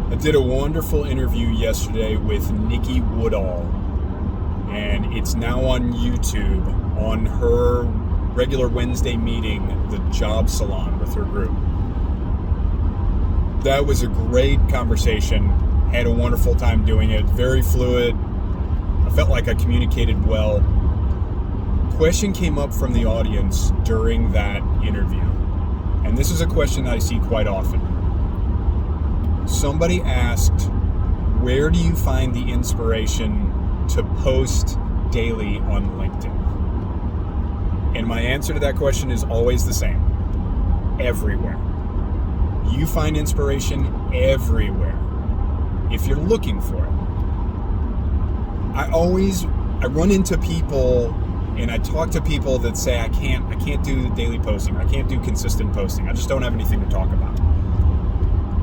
I did a wonderful interview yesterday with Nikki Woodall, and it's now on YouTube on her regular Wednesday meeting, the Job Salon, with her group. That was a great conversation. Had a wonderful time doing it. Very fluid. I felt like I communicated well. Question came up from the audience during that interview, and this is a question that I see quite often. Somebody asked, where do you find the inspiration to post daily on LinkedIn? And my answer to that question is always the same. Everywhere. You find inspiration everywhere if you're looking for it. I run into people and I talk to people that say I can't do the daily posting. I can't do consistent posting. I just don't have anything to talk about.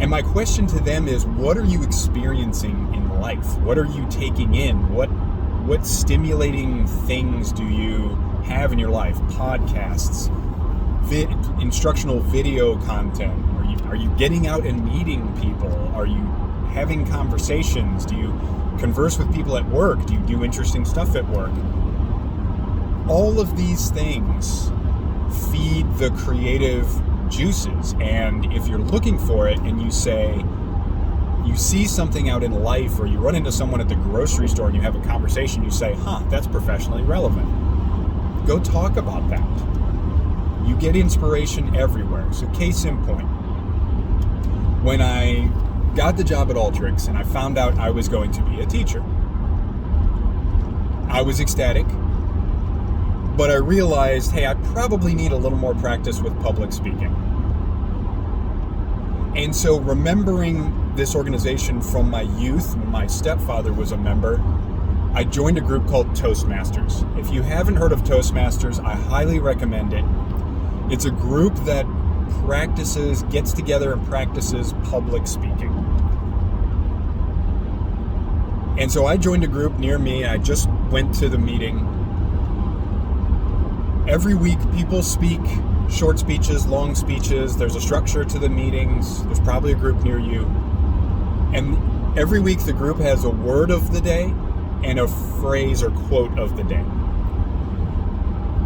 And my question to them is, what are you experiencing in life? What are you taking in? What stimulating things do you have in your life? Podcasts, instructional video content. Are you getting out and meeting people? Are you having conversations? Do you converse with people at work? Do you do interesting stuff at work? All of these things feed the creative juices, and if you're looking for it and you see something out in life, or you run into someone at the grocery store and you have a conversation, you say, that's professionally relevant. Go talk about that. You get inspiration everywhere. So case in point, when I got the job at Alteryx and I found out I was going to be a teacher, I was ecstatic, but I realized, hey, I probably need a little more practice with public speaking. And so remembering this organization from my youth, my stepfather was a member, I joined a group called Toastmasters. If you haven't heard of Toastmasters, I highly recommend it. It's a group that gets together and practices public speaking. And so I joined a group near me. I just went to the meeting. Every week, people speak short speeches, long speeches. There's a structure to the meetings. There's probably a group near you. And every week, the group has a word of the day and a phrase or quote of the day.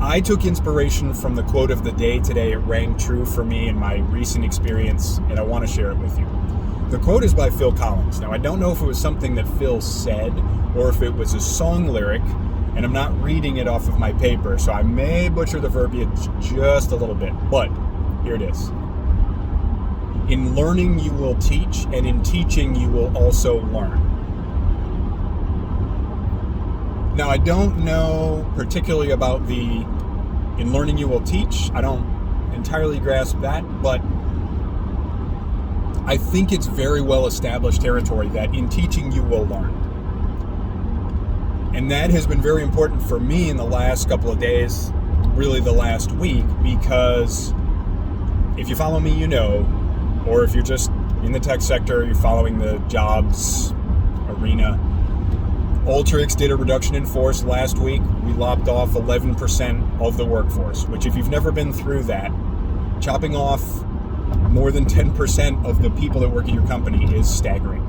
I took inspiration from the quote of the day today. It rang true for me in my recent experience, and I want to share it with you. The quote is by Phil Collins. Now, I don't know if it was something that Phil said or if it was a song lyric, and I'm not reading it off of my paper, so I may butcher the verbiage just a little bit, but here it is. In learning, you will teach, and in teaching, you will also learn. Now, I don't know particularly about in learning, you will teach. I don't entirely grasp that, but I think it's very well established territory that in teaching, you will learn. And that has been very important for me in the last couple of days, really the last week, because if you follow me, you know, or if you're just in the tech sector, you're following the jobs arena, Alteryx did a reduction in force last week. We lopped off 11% of the workforce, which if you've never been through that, chopping off more than 10% of the people that work at your company is staggering.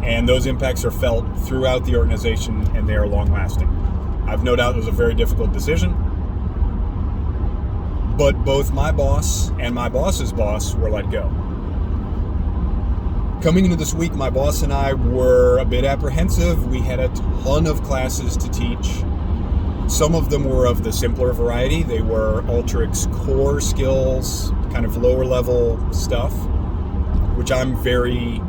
And those impacts are felt throughout the organization, and they are long-lasting. I've no doubt it was a very difficult decision, but both my boss and my boss's boss were let go. Coming into this week, my boss and I were a bit apprehensive. We had a ton of classes to teach. Some of them were of the simpler variety. They were Alteryx core skills, kind of lower level stuff, which I'm very,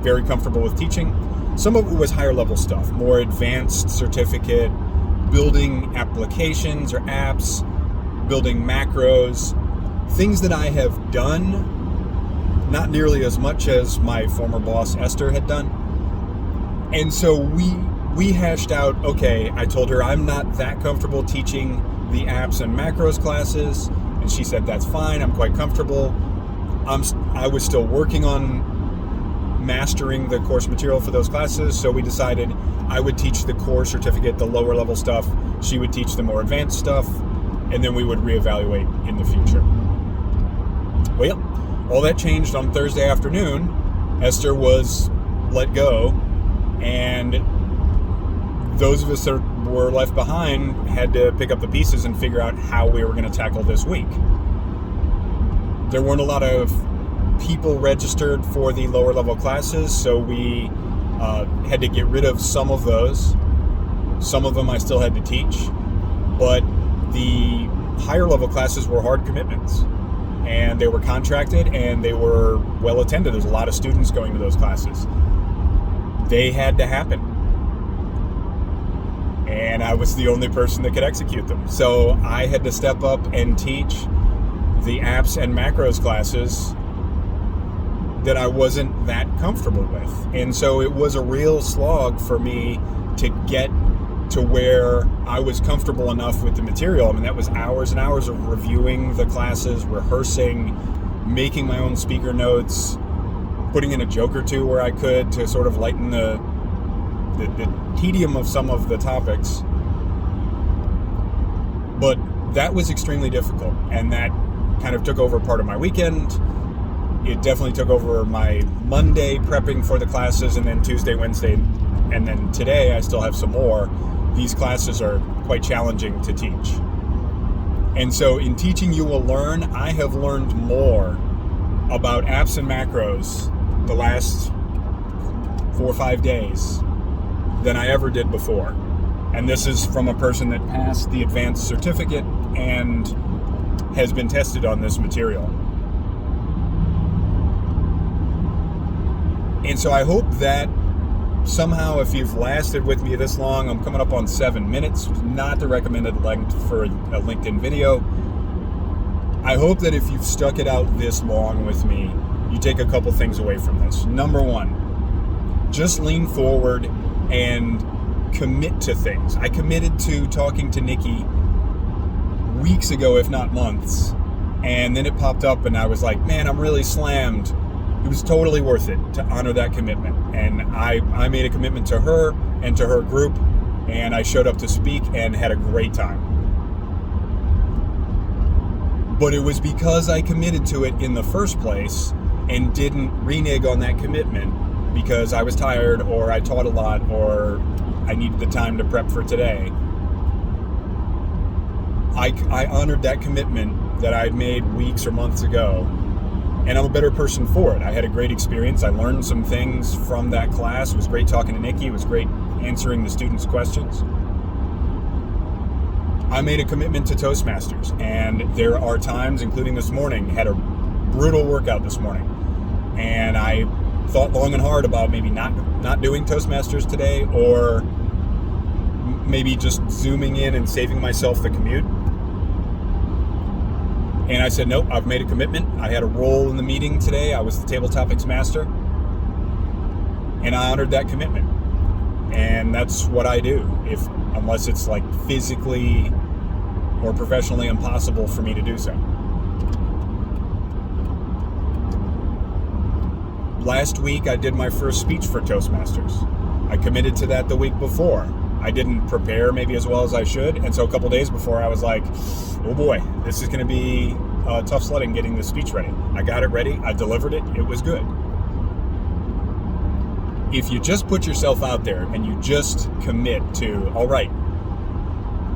very comfortable with teaching. Some of it was higher level stuff, more advanced certificate, building applications or apps, building macros, things that I have done, not nearly as much as my former boss Esther had done. And so we hashed out, okay, I told her I'm not that comfortable teaching the apps and macros classes, and she said that's fine, I'm quite comfortable. I was still working on mastering the course material for those classes, so we decided I would teach the core certificate, the lower level stuff, she would teach the more advanced stuff, and then we would reevaluate in the future. Well, all that changed on Thursday afternoon Esther was let go, and those of us that were left behind had to pick up the pieces and figure out how we were going to tackle this week. There weren't a lot of people registered for the lower level classes, so we had to get rid of some of those. Some of them I still had to teach, but the higher level classes were hard commitments, and they were contracted and they were well attended. There's a lot of students going to those classes. They had to happen, and I was the only person that could execute them. So I had to step up and teach the apps and macros classes that I wasn't that comfortable with. And so it was a real slog for me to get to where I was comfortable enough with the material. I mean, that was hours and hours of reviewing the classes, rehearsing, making my own speaker notes, putting in a joke or two where I could to sort of lighten the tedium of some of the topics. But that was extremely difficult, and that kind of took over part of my weekend. It definitely took over my Monday prepping for the classes, and then Tuesday, Wednesday, and then today I still have some more. These classes are quite challenging to teach. And so in Teaching You Will Learn, I have learned more about apps and macros the last 4 or 5 days than I ever did before. And this is from a person that passed the advanced certificate and has been tested on this material. And so I hope that somehow, if you've lasted with me this long, I'm coming up on 7 minutes, not the recommended length for a LinkedIn video. I hope that if you've stuck it out this long with me, you take a couple things away from this. Number one, just lean forward and commit to things. I committed to talking to Nikki weeks ago, if not months, and then it popped up and I was like, man, I'm really slammed. It was totally worth it to honor that commitment. And I made a commitment to her and to her group, and I showed up to speak and had a great time. But it was because I committed to it in the first place and didn't renege on that commitment because I was tired or I taught a lot or I needed the time to prep for today. I honored that commitment that I'd made weeks or months ago, and I'm a better person for it. I had a great experience. I learned some things from that class. It was great talking to Nikki. It was great answering the students' questions. I made a commitment to Toastmasters, and there are times, including this morning, had a brutal workout this morning, and I thought long and hard about maybe not doing Toastmasters today, or maybe just zooming in and saving myself the commute. And I said, nope, I've made a commitment. I had a role in the meeting today. I was the table topics master, and I honored that commitment. And that's what I do, unless it's like physically or professionally impossible for me to do so. Last week, I did my first speech for Toastmasters. I committed to that the week before. I didn't prepare maybe as well as I should, and so a couple days before I was like, oh boy, this is going to be tough sledding getting this speech ready. I got it ready, I delivered it, it was good. If you just put yourself out there and you just commit to, all right,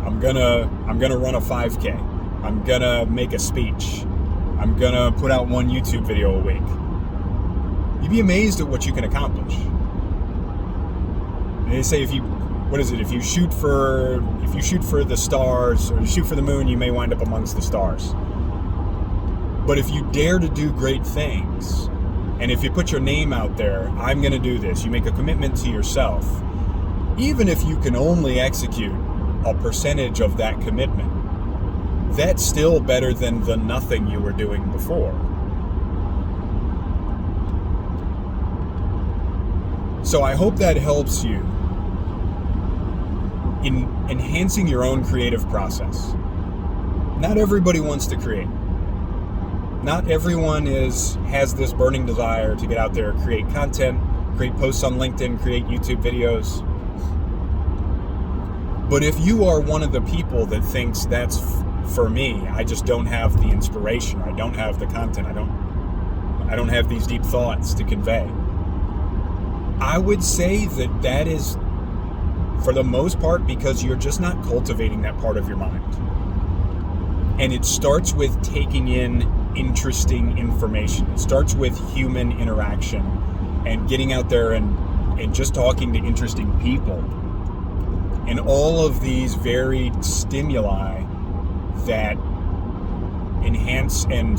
I'm gonna run a 5K, I'm gonna make a speech, I'm gonna put out one YouTube video a week, you'd be amazed at what you can accomplish. And they say if you shoot for the stars or you shoot for the moon, you may wind up amongst the stars. But if you dare to do great things, and if you put your name out there, I'm going to do this, you make a commitment to yourself, even if you can only execute a percentage of that commitment, that's still better than the nothing you were doing before. So I hope that helps you in enhancing your own creative process. Not everybody wants to create. Not everyone has this burning desire to get out there, create content, create posts on LinkedIn, create YouTube videos. But if you are one of the people that thinks that's for me, I just don't have the inspiration, I don't have the content, I don't have these deep thoughts to convey, I would say that is, for the most part, because you're just not cultivating that part of your mind. And it starts with taking in interesting information. It starts with human interaction and getting out there and just talking to interesting people. And all of these varied stimuli that enhance and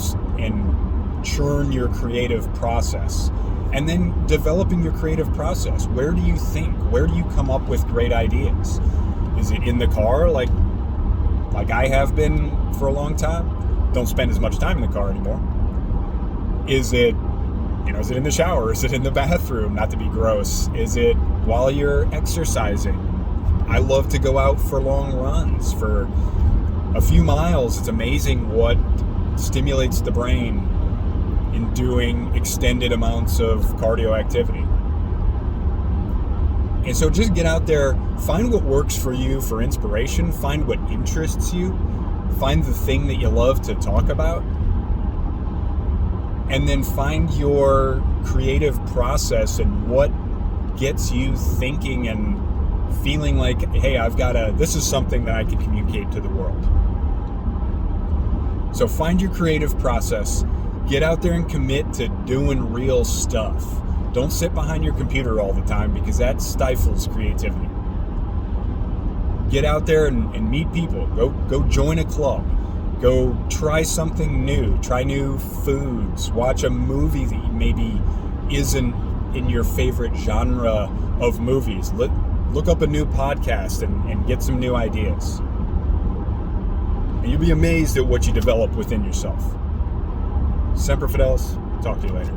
churn your creative process. And then developing your creative process. Where do you think? Where do you come up with great ideas? Is it in the car, like I have been for a long time? Don't spend as much time in the car anymore. Is it in the shower? Is it in the bathroom? Not to be gross. Is it while you're exercising? I love to go out for long runs, for a few miles. It's amazing what stimulates the brain in doing extended amounts of cardio activity. And so just get out there, find what works for you for inspiration, find what interests you, find the thing that you love to talk about, and then find your creative process and what gets you thinking and feeling like, hey, this is something that I can communicate to the world. So find your creative process, get out there and commit to doing real stuff. Don't sit behind your computer all the time, because that stifles creativity. Get out there and meet people. Go join a club. Go try something new. Try new foods. Watch a movie that maybe isn't in your favorite genre of movies. Look up a new podcast and get some new ideas. And you'll be amazed at what you develop within yourself. Semper Fidelis. Talk to you later.